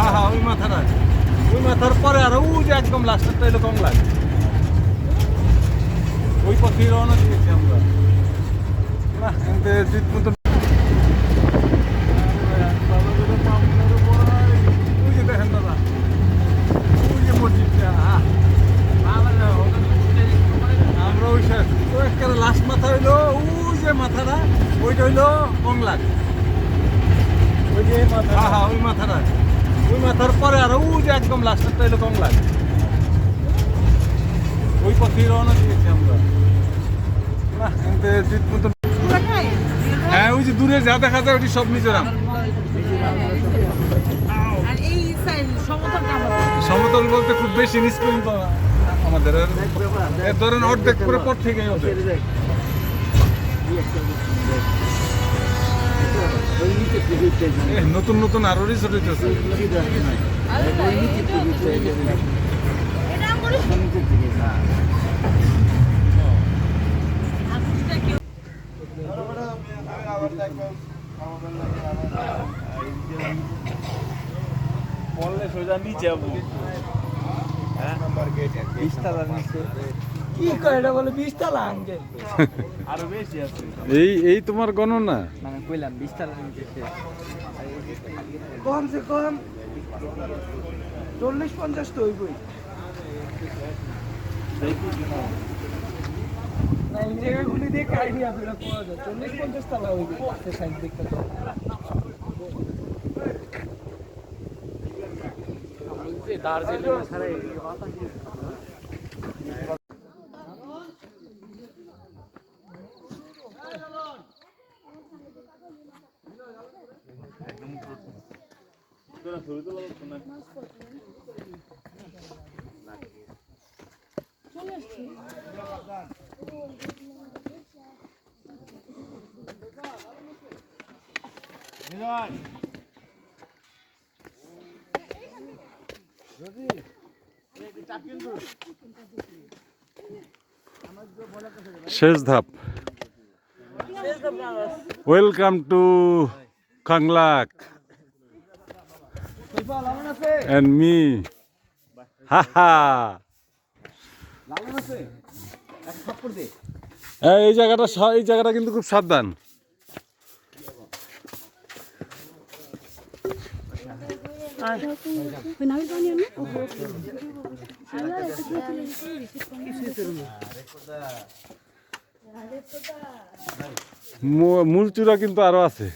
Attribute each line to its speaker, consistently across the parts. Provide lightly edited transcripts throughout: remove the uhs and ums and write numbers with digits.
Speaker 1: হ্যাঁ হ্যাঁ ওই মাথাটা, ওই মাথার পরে আর ওই যে একদম লাস্টেরটা হলো কংলাক। ওই পথে রওনা দিয়েছি আমরা। না এতে জিত মতো ওই যে দেখেন দাদা, ওই যে মসজিদটা। আমরা ওই একটা লাস্ট মাথা হইলো ওই যে মাথাটা, ওইটা হইলো কংলাক। ওই যে মাথা, হ্যাঁ হ্যাঁ ওই মাথাটা, ওই মাথার পরে আর ওই যে একদম লাস্টেরটা হইলো কংলাক। ওই পথে রওনা দিয়েছি আমরা। না এতে জিত মতো। হ্যাঁ ওই যে দূরে যা দেখা যায় ওটি সব মিজোরাম। সমতল বলতে খুব বেশি নিচ পর্যন্ত আমাদের এর ধরেন অর্ধেক করে পর থেকে ওদের। নতুন নতুন আরো রিসোর্ট হইতেছে।
Speaker 2: বললে সোজা নিচে যাবো।
Speaker 3: কি কয় এটা বলে 20 তলা আঙ্কেল,
Speaker 2: আরো বেশি আছে।
Speaker 1: এই তোমার গণনা
Speaker 3: মানে কইলাম 20 তলা নিচে কমসে কম 40-50 তো হইবই। না এই জায়গাগুলি দিয়ে আইডিয়া আপনারা পাওয়া যায় 40-50 তলা হইবে পাশে সাইড দেখতে তো। দার্জিলিং ছাড়া এই বাতাস
Speaker 1: শেষ ধাপ। ওয়েলকাম টু কাংলাক and me. হাহা এই জায়গাটা কিন্তু খুব সাবধান। মূল চূড়া কিন্তু আরো আছে।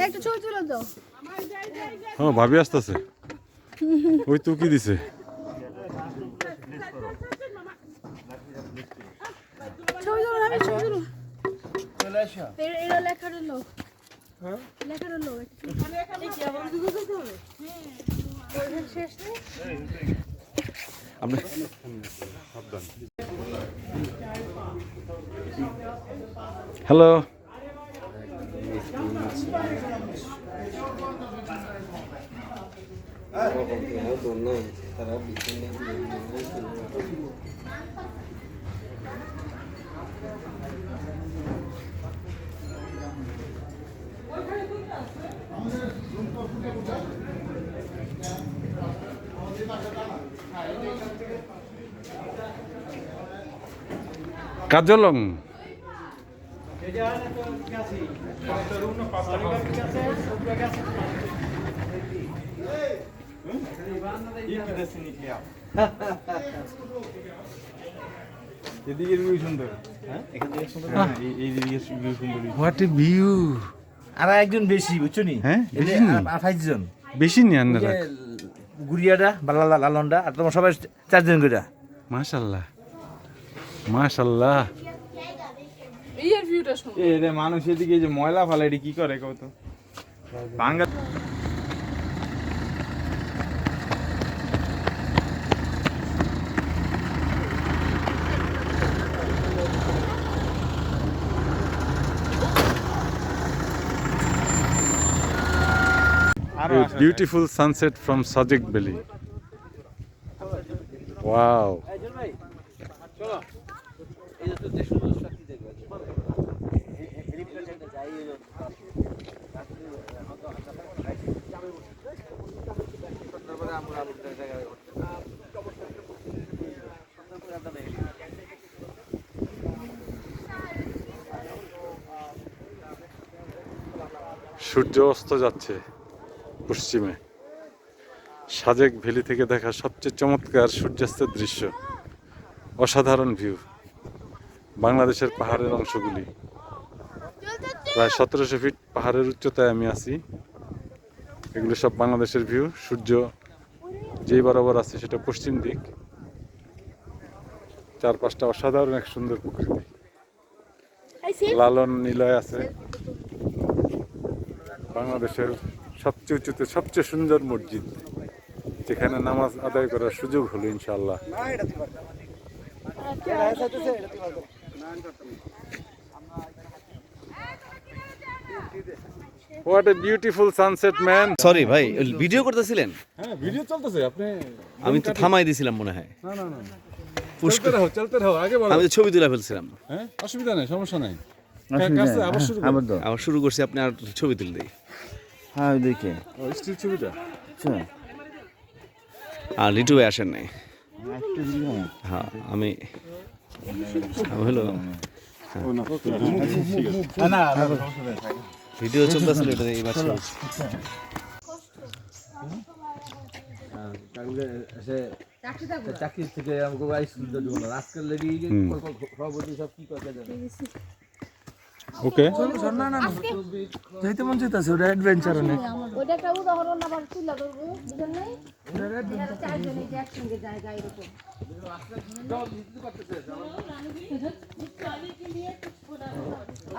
Speaker 4: একটা ছবি তুলে দাও।
Speaker 1: হ্যাঁ ভাবি আসতেছে। ওই তো কি দিছে
Speaker 4: ছবি তুলো, আমি ছবি তুলো। চলে আসো। এটা লেখাটা লো। হ্যাঁ লেখাটা লো। এই কি আবার দুটো করতে হবে? হ্যাঁ শেষ নেই।
Speaker 1: আমরা হ্যালো কাজলং
Speaker 2: এদিকে ভিউ সুন্দর। হ্যাঁ এখান থেকে সুন্দর। এই দিকে ভিউ সুন্দর।
Speaker 1: What a view.
Speaker 2: আর একজন বেশি বুঝছো নি?
Speaker 1: হ্যাঁ বেশি নি,
Speaker 2: 28 জন
Speaker 1: বেশি নি আন্নারা।
Speaker 2: গুড়িয়াটা বালালা লালনটা আর তোমার সবাই 4 জন করে।
Speaker 1: মাশাআল্লাহ মাশাআল্লাহ।
Speaker 4: এই ভিউটা সুন্দর।
Speaker 2: এ রে মানুষ এদিকে যে ময়লা ফালে এটি কি করে কত বাঙ্গা।
Speaker 1: A beautiful sunset from Sajek Valley. Wow.
Speaker 5: সূর্য অস্ত যাচ্ছে পশ্চিমে। সাজেক ভ্যালি থেকে দেখা সবচেয়ে চমৎকার সূর্যাস্তের দৃশ্য, অসাধারণ ভিউ। বাংলাদেশের পাহাড়ের অংশগুলি, প্রায় 1700 ফিট পাহাড়ের উচ্চতায় আমি আছি। এগুলো সব বাংলাদেশের ভিউ। সূর্য যেই বরাবর আছে সেটা পশ্চিম দিক। চারপাশটা অসাধারণ এক সুন্দর প্রকৃতি, লালন নিলয় আছে। বাংলাদেশের সবচেয়ে উঁচুতে সবচেয়ে সুন্দর মসজিদ, যেখানে নামাজ আদায় করার সুযোগ হলো ইনশাআল্লাহ। What a beautiful sunset, man.
Speaker 6: Sorry ভাই, ভিডিও করতেছিলেন?
Speaker 5: হ্যাঁ, ভিডিও চলতেছে। আপনি
Speaker 6: আমি তো থামাই দিছিলাম মনে হয়।
Speaker 5: না না না, চলতে রহো, আগে বলো।
Speaker 6: আমি তো ছবি তুলে ফেলছিলাম।
Speaker 5: হ্যাঁ, অসুবিধা নেই, সমস্যা নাই। কাছে আবার শুরু করো।
Speaker 6: আবার শুরু করছি, আপনি আর ছবি তুলে দিই।
Speaker 2: হ্যাঁ দেখে
Speaker 5: ও স্টিল ছবিটা।
Speaker 2: আচ্ছা
Speaker 6: আর লিটু ভাই আসেন নাই। হ্যাঁ, আমি হলো ভিডিও চলতেছিল, এটা এইবার
Speaker 3: চাকরি থেকে আমাকে স্কুল দিব না আজকাল লেডি সভাপতি সব কি কথা জানো
Speaker 5: ওকে,
Speaker 3: না না যাইতে মন চাইতেছে, ওটা অ্যাডভেঞ্চার অনেক।
Speaker 4: ওইটা একটা উদাহরণ আবার তুলে ধরবো, বুঝলেন নাই? চারজনে যে একসঙ্গে জায়গা এরকম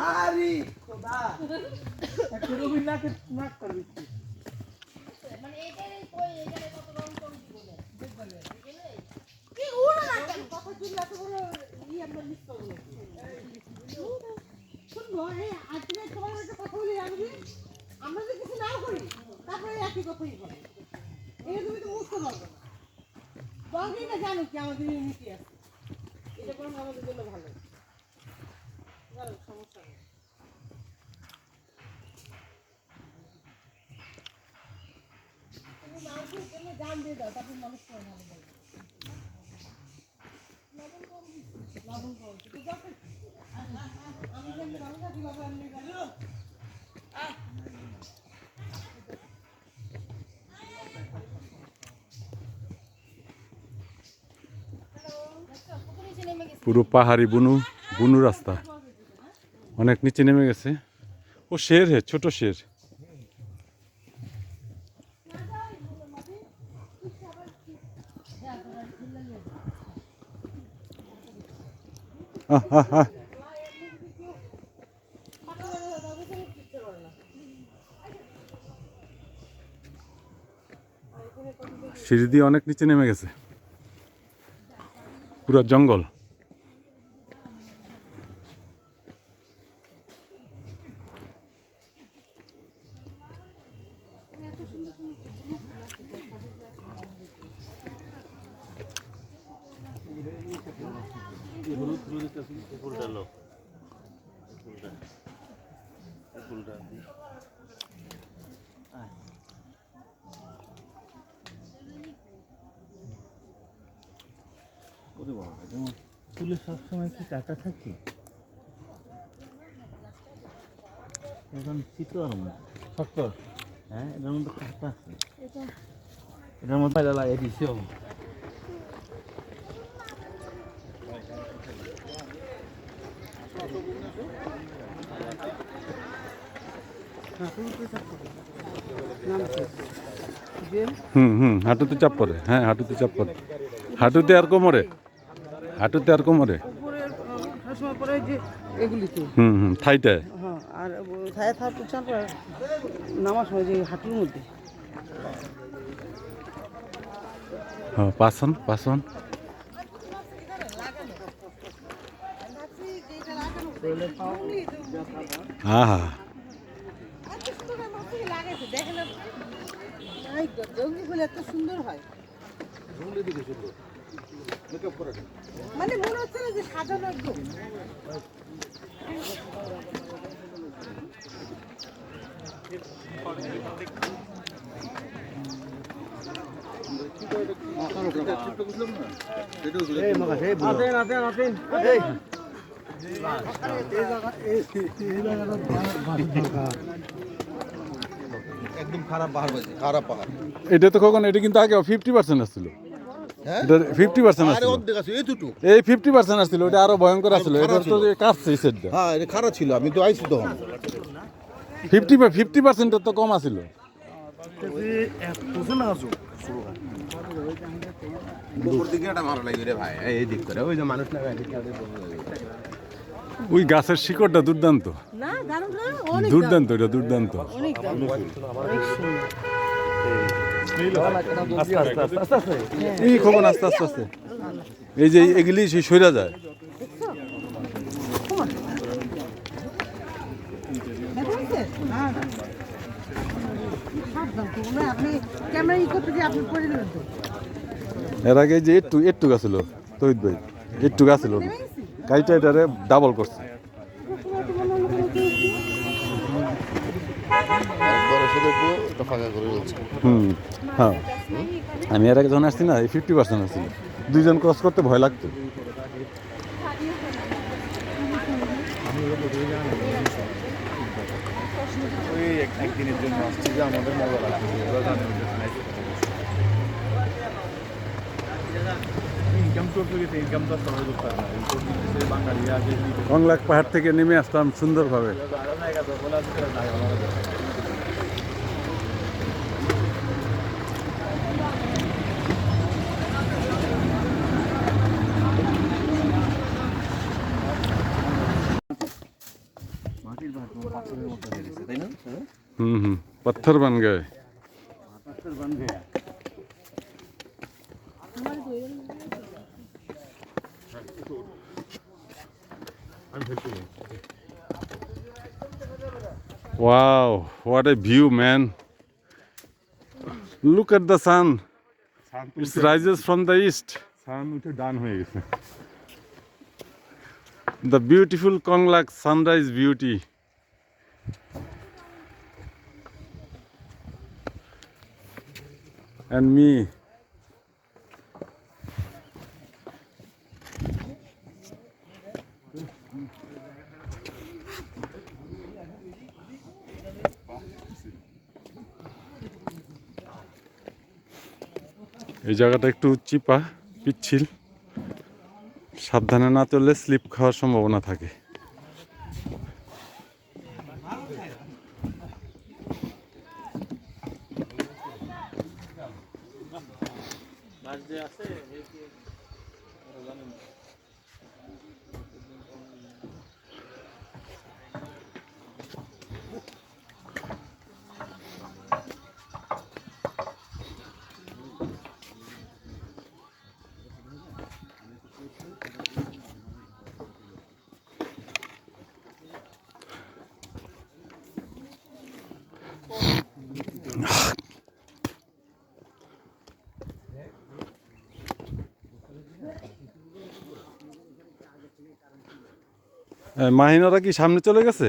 Speaker 3: আরে খোদা একটা রবি নাকে নাক করবি
Speaker 4: মানে এটাই কই এখানে কত রং কম দিবলে কি উড়ো না কেন কথা চিল্লা তো বড় আমরা মিস করব শুনবো। এই আজকে তোমার একটা কথা বলি, আমরা যদি কিছু নাও করি তারপরে একই কথাই বলে, এটা তুমি তো বুঝতে পারবে না। বলবি না জানো কি আমাদের ইউনিটি আছে, এটা কোনো আমাদের জন্য ভালো ভালো সমস্যা নেই। তুমি মানুষের জন্য জান দিয়ে দাও, তারপর মানুষ করে ভালো বলবে। লবণ কম তুই যখন আমি যেমনি ভালো থাকি বাবা এমনি ভালো।
Speaker 5: পুরো পাহাড়ি বুনু রাস্তা, অনেক নিচে নেমে গেছে। ও শের হে, ছোট শের। সিঁড়ি দিয়ে অনেক নিচে নেমে গেছে, পুরো জঙ্গল।
Speaker 2: ফুলে সবসময় কি কাটা থাকে? এখন শীতল শক্ত, হ্যাঁ এটার মধ্যে কাটা আছে, এটার মধ্যে লাগিয়ে দিছি।
Speaker 5: হাঁটুতে চাপ পড়ে। হ্যাঁ, হাঁটুতে চাপ পড়ে, হাঁটুতে আর কোমরে, হাঁটুতে আর কোমরে। থাইটায়।
Speaker 3: হ্যাঁ, আর ছায়া থাকার চাপ নামার সময় যে হাঁটুর মধ্যে।
Speaker 5: হ্যাঁ, পাসন। হ্যাঁ,
Speaker 3: জঙ্গলি ফুল এত সুন্দর হয়, মানে মনে হচ্ছে না যে সাজানো একদম।
Speaker 1: একদম খারাপ পাহাড় বলছে, খারাপ পাহাড়।
Speaker 5: এটা তো কখন এটা কিন্তু আগে 50% আসছিল,
Speaker 1: হ্যাঁ
Speaker 5: এটা 50%
Speaker 1: আরে
Speaker 5: আসছিল,
Speaker 1: অর্ধেক আছে এইটুকু।
Speaker 5: এই 50% আসছিল, ওটা আরো ভয়ঙ্কর আসছিল, এটা তো কাটছে এই সেটটা।
Speaker 1: হ্যাঁ এটা খারাপ ছিল, আমি তো আইছি তখন।
Speaker 5: 50% তো কম আসছিল।
Speaker 1: উপর দিকে একটা মারা লাগবে রে ভাই, এই দিক করে ওই যে মানুষ লাগায়
Speaker 5: ওই গাছের শিকড়টা দুর্দান্ত,
Speaker 4: না দারুণ না, অনেক
Speaker 5: দুর্দান্ত, এটা দুর্দান্ত।
Speaker 4: অনেক দারুণ।
Speaker 5: এই খবর আস্তে আস্তে আস্তে, এই যে এগুলি সেই সইরা যায়।
Speaker 4: হ্যাঁ। সাবধান তো, না আপনি ক্যামেরা করতে গিয়ে আপনি পড়ে দেবেন তো।
Speaker 5: এর আগে যে একটু গাছিল তহিদ ভাই, একটু গাছিল, কাইটা এটারে ডাবল করছে। হ্যাঁ, আমি এর আগে যখন আসছি না, এই 50% আসছিল, দুইজন ক্রস করতে ভয় লাগতো।
Speaker 2: একদিনের জন্য আসছি যে আমাদের মজা লাগছে, ইনকাম করতে গেছে, ইনকাম তো সবাই করতে পারে না, বাঙালি আগে
Speaker 5: কংলাক পাহাড় থেকে নেমে আসলাম সুন্দরভাবে। पत्थर बन गए। Wow, what a view, man. Look at the sun. It rises from the east.
Speaker 2: সান উঠে ডান হয়ে গেছে।
Speaker 5: The beautiful Konglak sunrise beauty. And me. এই জায়গাটা একটু চিপা পিচ্ছিল, সাবধানে না চললে স্লিপ খাওয়ার সম্ভাবনা থাকে। মাহিনারা কি সামনে চলে গেছে?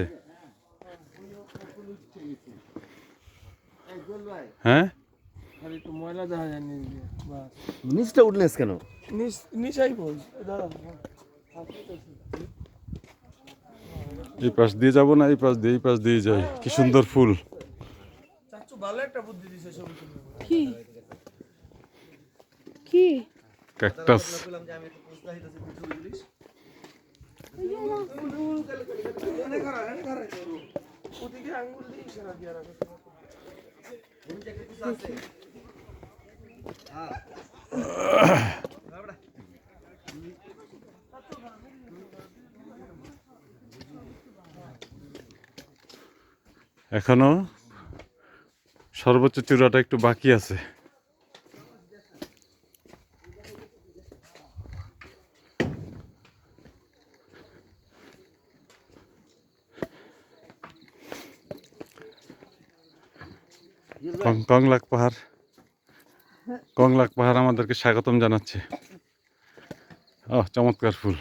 Speaker 5: হ্যাঁ,
Speaker 3: খালি একটু ময়লা দেখা যায় নিচ দিয়ে, বাস।
Speaker 6: নিচটা উঠলেস কেন?
Speaker 3: নিচাই বল দাদা।
Speaker 5: এই পাশ দিয়ে যাবো না, এই পাশ দিয়ে, এই পাশ দিয়ে যাই। কি সুন্দর ফুল।
Speaker 3: চাচু ভালো একটা বুদ্ধি দিছে ছবি তুলতে।
Speaker 4: কি কি
Speaker 5: ক্যাকটাস।
Speaker 3: ওদিকে আঙ্গুল দিয়ে ইশারা দিয়ে রাখো।
Speaker 5: এখনো সর্বোচ্চ চূড়াটা একটু বাকি আছে। কংলাক পাহাড়, কংলাক পাহাড় আমাদেরকে স্বাগতম জানাচ্ছে। চমৎকার ফুল।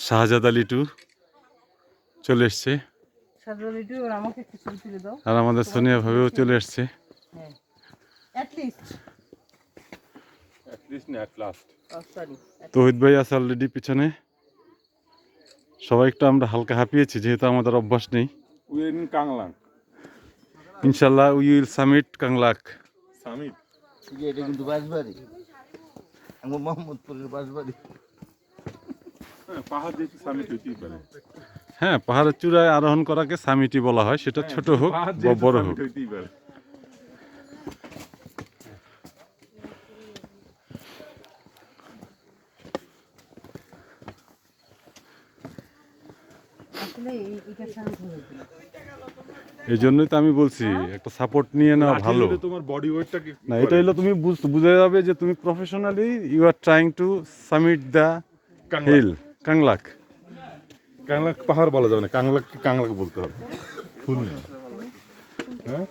Speaker 5: শাহজাদা লিটু চলে এসছে,
Speaker 4: সাজু রেডি আর আমাকে একটু ছবি তুলে দাও
Speaker 5: আর আমাদের সোনিয়া ভাবেও চলে এসছে।
Speaker 4: হ্যাঁ অ্যাট লিস্ট সরি
Speaker 5: তৌহিদ ভাই আছে অলরেডি পিছনে। সবাই একটু আমরা হালকা হাঁপিয়েছি যেহেতু আমাদের অভ্যাস নেই। ইনশাল্লাহ উই উইল সামিট কাংলাক।
Speaker 2: এটা কিন্তু বাঁশবাড়ি, আমার মোহাম্মদপুরের বাঁশবাড়ি।
Speaker 5: হ্যাঁ, পাহাড়ের চূড়ায় আরোহণ করাকে সামিটই বলা হয়, সেটা ছোট হোক বা বড় হোক।
Speaker 4: আসলে এটা সাউন্ড হলো
Speaker 5: এই জন্যই তো আমি বলছি একটা সাপোর্ট নিয়ে নেওয়া ভালো।
Speaker 1: তোমার বডি ওয়েটটা কি
Speaker 5: না, এটা হলো তুমি বুঝে যাবে যে তুমি professionally you are trying to summit the hill Kanglak.
Speaker 1: Kanglak পাহাড় বলা যাবে না, কাংলাক বলতে হবে। ফুল হ্যাঁ,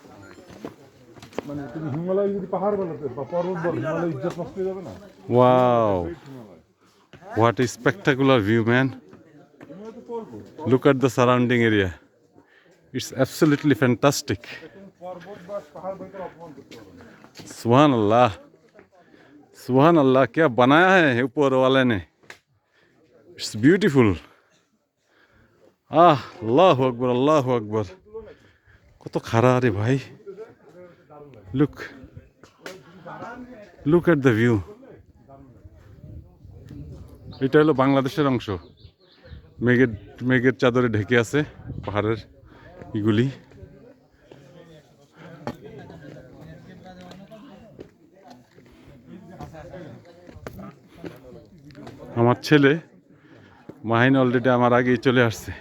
Speaker 1: মানে তুমি হিমালয় যদি পাহাড় বলতে বা পর্বত বল, হিমালয় ইজ্জত নষ্ট হয়ে যাবে না।
Speaker 5: Wow, what a spectacular view, man. Look at the surrounding area. It's absolutely fantastic. Subhanallah. Subhanallah, क्या बनाया है ऊपर वाले ने. It's beautiful. Allahu Akbar, Allahu Akbar. কত খাড়া রে ভাই. Look at the view. এটা হলো বাংলাদেশের অংশ। মেঘের চাদরে ঢেকে আছে পাহাড়ের এগুলি। আমার ছেলে মাহিন অলরেডি আমার আগেই চলে আসছে।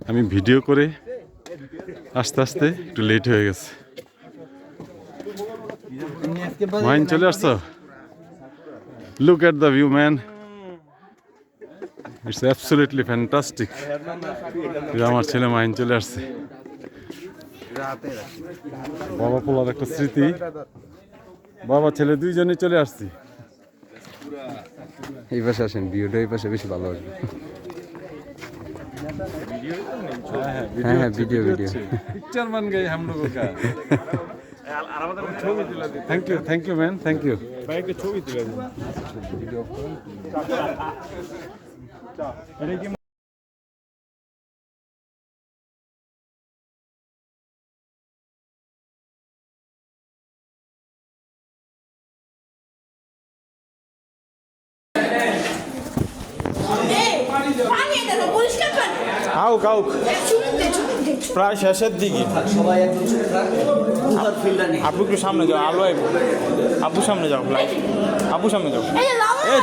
Speaker 5: আমি ভিডিও করে আস্তে আস্তে একটু লেট হয়ে গেছে। মাহিন চলে আসছো? Look at the view, man. It's absolutely fantastic. আমার ছেলে মাহিন চলে আসছে। বাবা পোলার একটা স্মৃতি। বাবা ছেলে দুইজনে চলে আসছি।
Speaker 6: এই পাশে আসেন, ভিউটা এই পাশে বেশি ভালো আসবে। হ্যাঁ, ভিডিও
Speaker 5: पिक्चर बन गई हम लोगों का। Thank you man, thank you.
Speaker 3: আউক প্রায় শেষের দিকে। আপু একটু সামনে যাও, আলো আইব। আপু সামনে যাও, আপু সামনে যাও।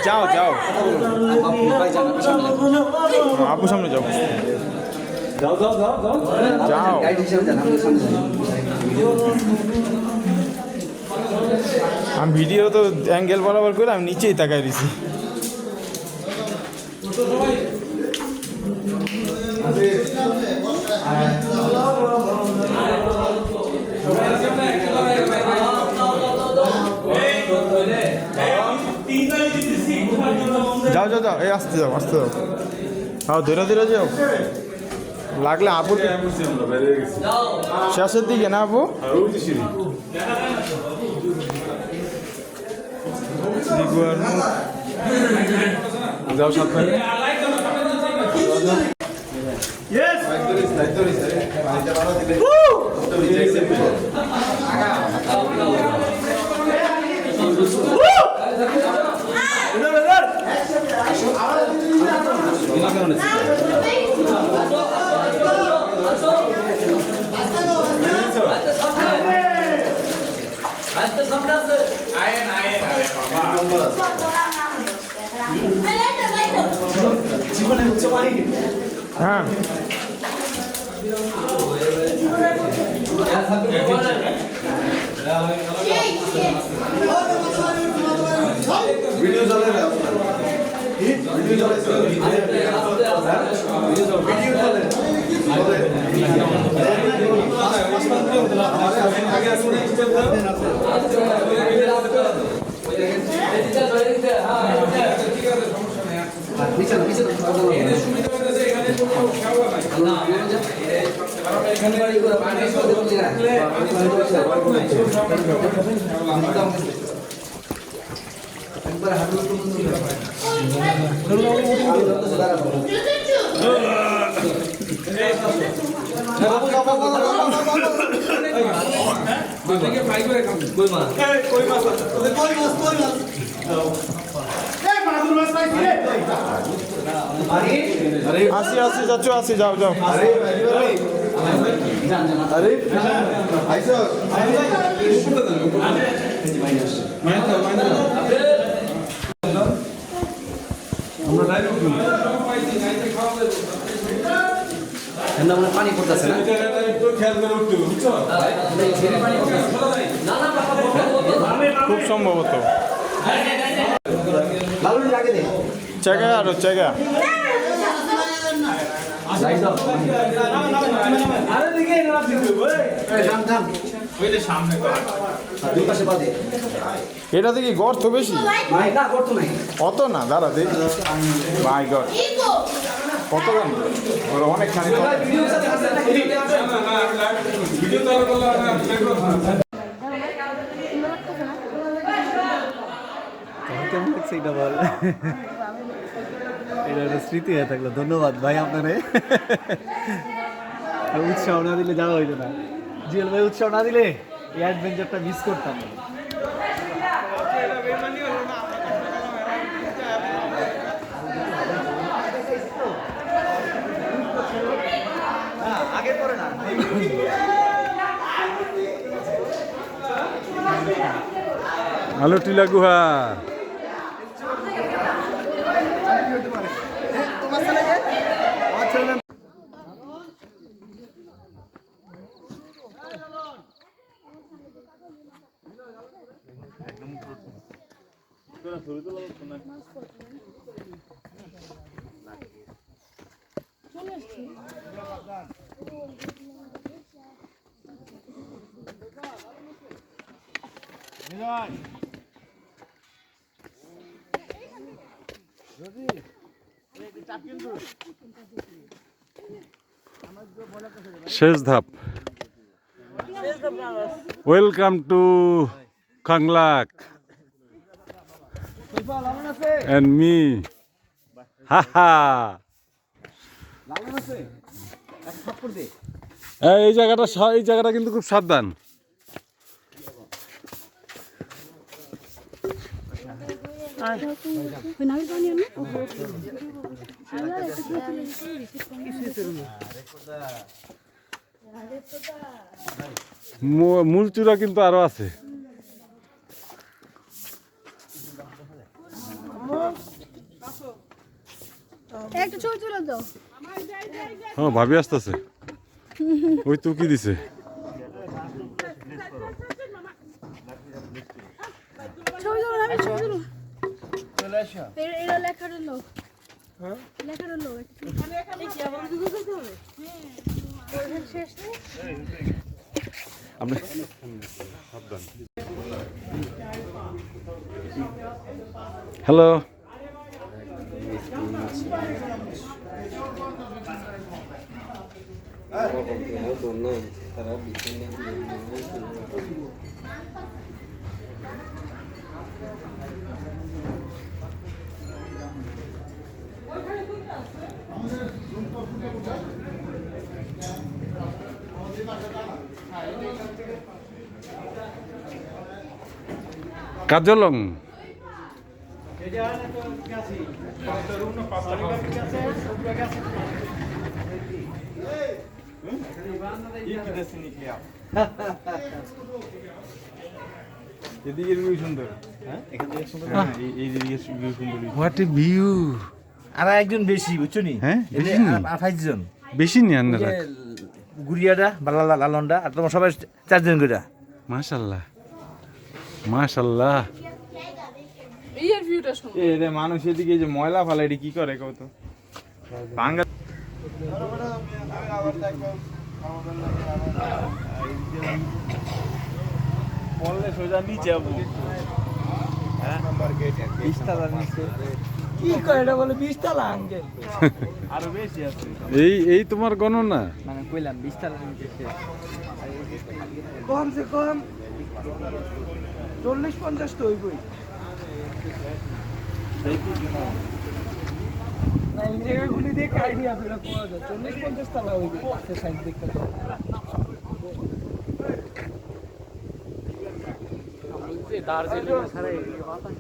Speaker 3: যাও আপু সামনে যাও, যাও। আমি ভিডিও তো অ্যাঙ্গেল বরাবর করে আমি নিচেই তাকাই দিছি। যাও এই আসতে যাও। ধীরে যাও, লাগলে আপু শেষের দিকে না আপু।
Speaker 5: যাও সাবধানে।
Speaker 3: হ্যাঁ, আসি আসি যাচ্ছ আসি যাও যাও
Speaker 6: পানি পড়তেছে না
Speaker 3: খুব সম্ভবত জায়গা আরো জায়গা এটা দেখি গর্ত বেশি অত না দাঁড়া দেখ মাই গড কত গান ওরা অনেকখানি
Speaker 6: কেমন লাগছে এটা বল এটা একটা স্মৃতি হয়ে থাকলো ধন্যবাদ ভাই আপনারে উৎসাহ না দিলে যাওয়া হইতো না জিএল ভাই উৎসাহ না দিলে এই অ্যাডভেঞ্চারটা মিস করতাম না। আগে পরে না
Speaker 5: আলোটিলা গুহা শেষ ধাপ welcome to Khanglak and me haha এই জায়গাটা কিন্তু খুব সাবধান মূল চূড়া কিন্তু আরো আছে
Speaker 7: একটা ছবি তুলে দাও
Speaker 5: হ্যাঁ ভাবি আসতেছে ওই তো কি দিছে
Speaker 7: ছবি তুলো আমি ছবি তুলো চলে আসো এটা লেখাটা লো হ্যাঁ লেখাটা লো এই কি আবার দিতে হবে হ্যাঁ শেষ নেই
Speaker 5: আমরা হ্যালো কাজলং
Speaker 3: এদিকে ভিউ সুন্দর হ্যাঁ এখান থেকে সুন্দর এই দিকে ভিউ সুন্দর
Speaker 5: হোয়াট এ ভিউ
Speaker 2: আর একজন বেশি বুঝছো নি
Speaker 5: হ্যাঁ বেশি নি
Speaker 2: 28 জন
Speaker 5: বেশি নি আপনারা
Speaker 2: গুড়িয়াটা বালালা লালনটা আর তোমার সবাই 4 জন করে
Speaker 5: মাশাআল্লাহ মাশাআল্লাহ
Speaker 7: এর ভিউটা শুনো
Speaker 3: এ রে মানুষ এদিকে যে ময়লা ফেলে এটি কি করে কত ভাঙ্গা পড়লে সোজা নিচে যাবো হ্যাঁ নাম্বার গেট 20 টাকার নিচে
Speaker 6: কি কয় এটা বলে 20 তলা আঙ্কেল।
Speaker 2: আরো বেশি আছে।
Speaker 5: এই তোমার গণনা?
Speaker 6: মানে কইলাম 20 তলা নিচে কমসে কম 40-50 তো হইবই। না এই জায়গাগুলি দেখে আইডিয়া ফিরা পাওয়া যায় 40-50 তলা হইবে সে সাইড দেখতে। দার্জিলিং ছাড়া এই বাতাস